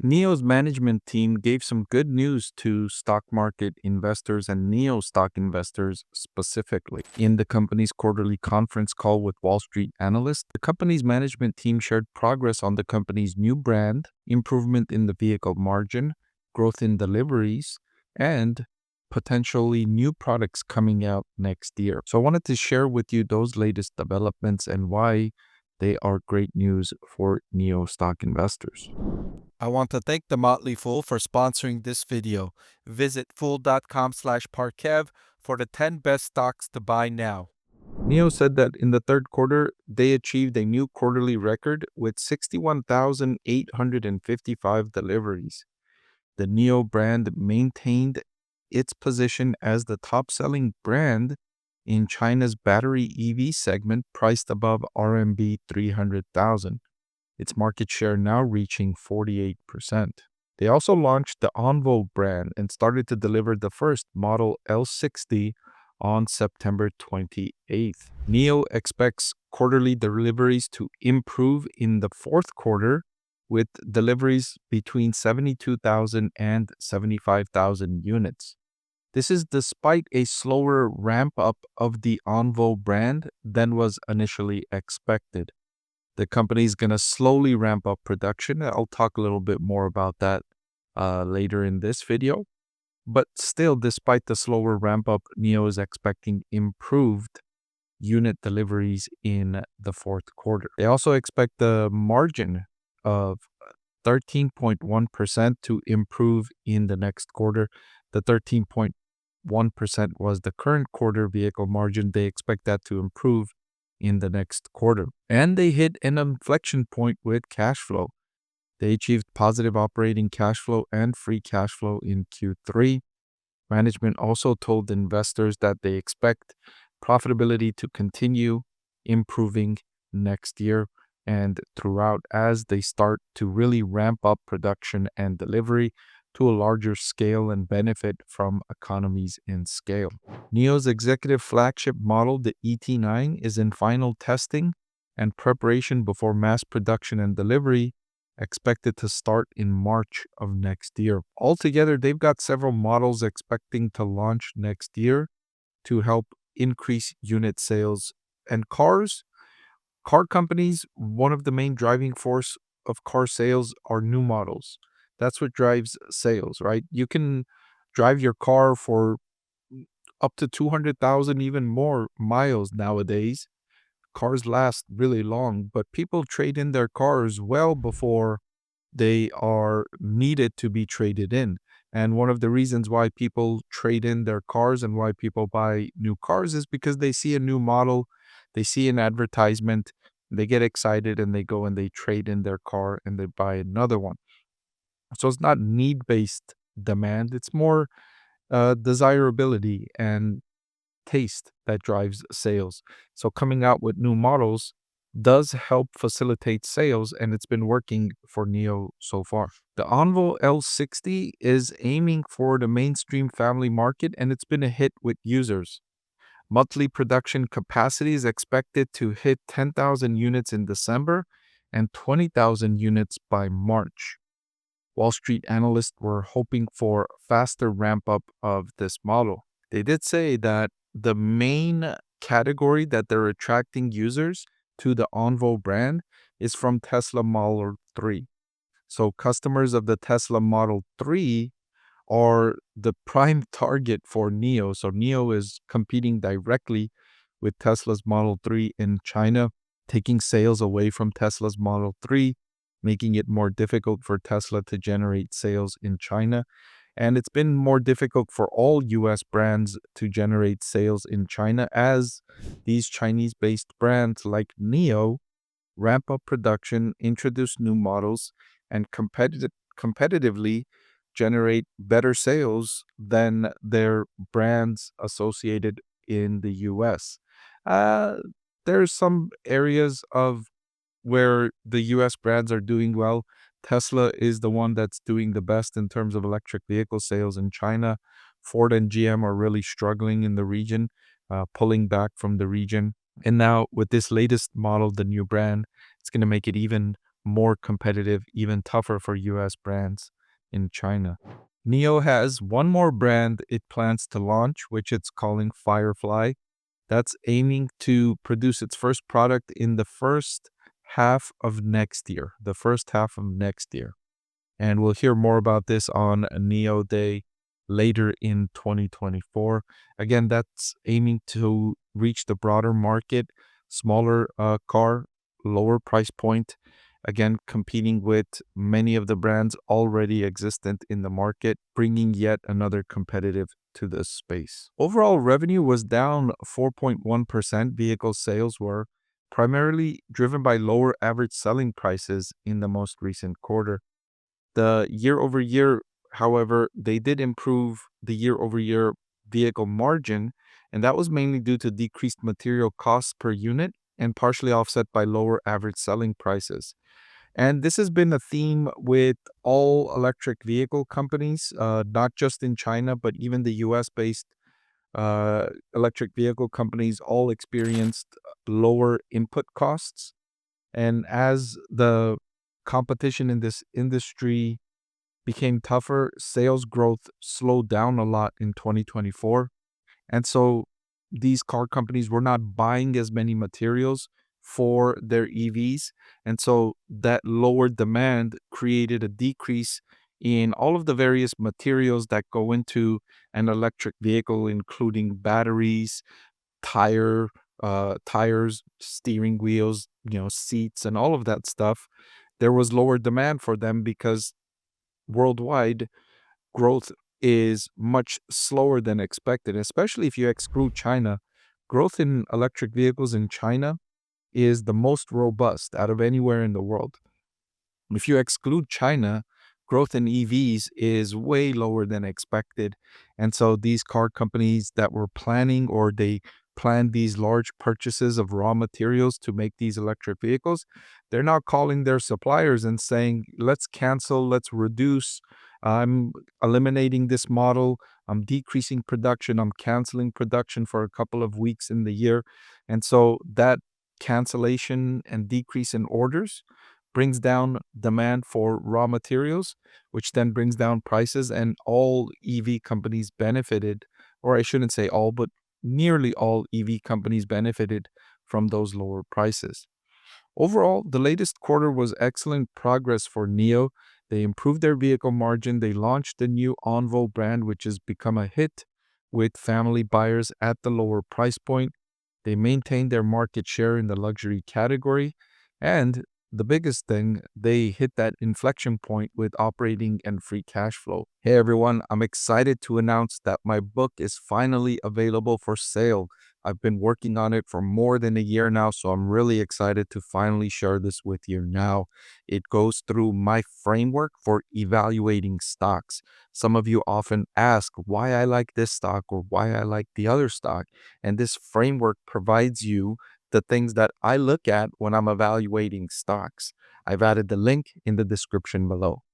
NIO's management team gave some good news to stock market investors and NIO stock investors specifically. In the company's quarterly conference call with Wall Street analysts, the company's management team shared progress on the company's new brand, improvement in the vehicle margin, growth in deliveries, and potentially new products coming out next year. So I wanted to share with you those latest developments and why they are great news for NIO stock investors. I want to thank the Motley Fool for sponsoring this video. Visit fool.com/parkev for the 10 best stocks to buy now. NIO said that in the third quarter, they achieved a new quarterly record with 61,855 deliveries. The NIO brand maintained its position as the top-selling brand in China's battery EV segment, priced above RMB 300,000. Its market share now reaching 48%. They also launched the Onvo brand and started to deliver the first Model L60 on September 28th. NIO expects quarterly deliveries to improve in the fourth quarter, with deliveries between 72,000 and 75,000 units. This is despite a slower ramp-up of the Onvo brand than was initially expected. The company is going to slowly ramp up production. I'll talk a little bit more about that later in this video. But still, despite the slower ramp-up, NIO is expecting improved unit deliveries in the fourth quarter. They also expect the margin of 13.1% to improve in the next quarter. The 13.1% was the current quarter vehicle margin. They expect that to improve in the next quarter. And they hit an inflection point with cash flow. They achieved positive operating cash flow and free cash flow in Q3. Management also told investors that they expect profitability to continue improving next year and throughout as they start to really ramp up production and delivery to a larger scale and benefit from economies in scale. NIO's executive flagship model, the ET9, is in final testing and preparation before mass production and delivery, expected to start in March of next year. Altogether, they've got several models expecting to launch next year to help increase unit sales. And car companies, one of the main driving force of car sales are new models. That's what drives sales, right? You can drive your car for up to 200,000, even more miles nowadays. Cars last really long, but people trade in their cars well before they are needed to be traded in. And one of the reasons why people trade in their cars and why people buy new cars is because they see a new model, they see an advertisement, they get excited and they go and they trade in their car and they buy another one. So it's not need-based demand, it's more desirability and taste that drives sales. So coming out with new models does help facilitate sales, and it's been working for NIO so far. The Onvo L60 is aiming for the mainstream family market, and it's been a hit with users. Monthly production capacity is expected to hit 10,000 units in December and 20,000 units by March. Wall Street analysts were hoping for faster ramp up of this model. They did say that the main category that they're attracting users to the Onvo brand is from Tesla Model 3. So customers of the Tesla Model 3 are the prime target for NIO. So NIO is competing directly with Tesla's Model 3 in China, taking sales away from Tesla's Model 3, making it more difficult for Tesla to generate sales in China. And it's been more difficult for all US brands to generate sales in China as these Chinese-based brands like NIO ramp up production, introduce new models, and competitively generate better sales than their brands associated in the US. There's some areas of where the US brands are doing well. Tesla is the one that's doing the best in terms of electric vehicle sales in China. Ford and GM are really struggling in the region, pulling back from the region. And now with this latest model, the new brand, it's going to make it even more competitive, even tougher for US brands in China. NIO has one more brand it plans to launch, which it's calling Firefly. That's aiming to produce its first product in the first half of next year. The first half of next year. And we'll hear more about this on NIO Day later in 2024. Again, that's aiming to reach the broader market, smaller car, lower price point. Again, competing with many of the brands already existent in the market, bringing yet another competitive to this space. Overall revenue was down 4.1%. Vehicle sales were primarily driven by lower average selling prices in the most recent quarter. The year over year, however, they did improve the year over year vehicle margin, and that was mainly due to decreased material costs per unit and partially offset by lower average selling prices. And this has been a theme with all electric vehicle companies, not just in China, but even the US based electric vehicle companies all experienced lower input costs. And as the competition in this industry became tougher, sales growth slowed down a lot in 2024. And so these car companies were not buying as many materials for their EVs. And so that lower demand created a decrease in all of the various materials that go into an electric vehicle, including batteries, tires, steering wheels, seats, and all of that stuff. There was lower demand for them because worldwide growth is much slower than expected, especially if you exclude China. Growth in electric vehicles in China is the most robust out of anywhere in the world. If you exclude China, growth in EVs is way lower than expected. And so these car companies that were planning or they planned these large purchases of raw materials to make these electric vehicles, they're now calling their suppliers and saying, let's cancel, let's reduce. I'm eliminating this model. I'm decreasing production. I'm canceling production for a couple of weeks in the year. And so that cancellation and decrease in orders brings down demand for raw materials, which then brings down prices, and all EV companies benefited, or I shouldn't say all, but nearly all EV companies benefited from those lower prices. Overall, the latest quarter was excellent progress for NIO. They improved their vehicle margin. They launched the new Onvo brand, which has become a hit with family buyers at the lower price point. They maintained their market share in the luxury category. And the biggest thing, they hit that inflection point with operating and free cash flow. Hey everyone, I'm excited to announce that my book is finally available for sale. I've been working on it for more than a year now, so I'm really excited to finally share this with you now. It goes through my framework for evaluating stocks. Some of you often ask why I like this stock or why I like the other stock, and this framework provides you the things that I look at when I'm evaluating stocks. I've added the link in the description below.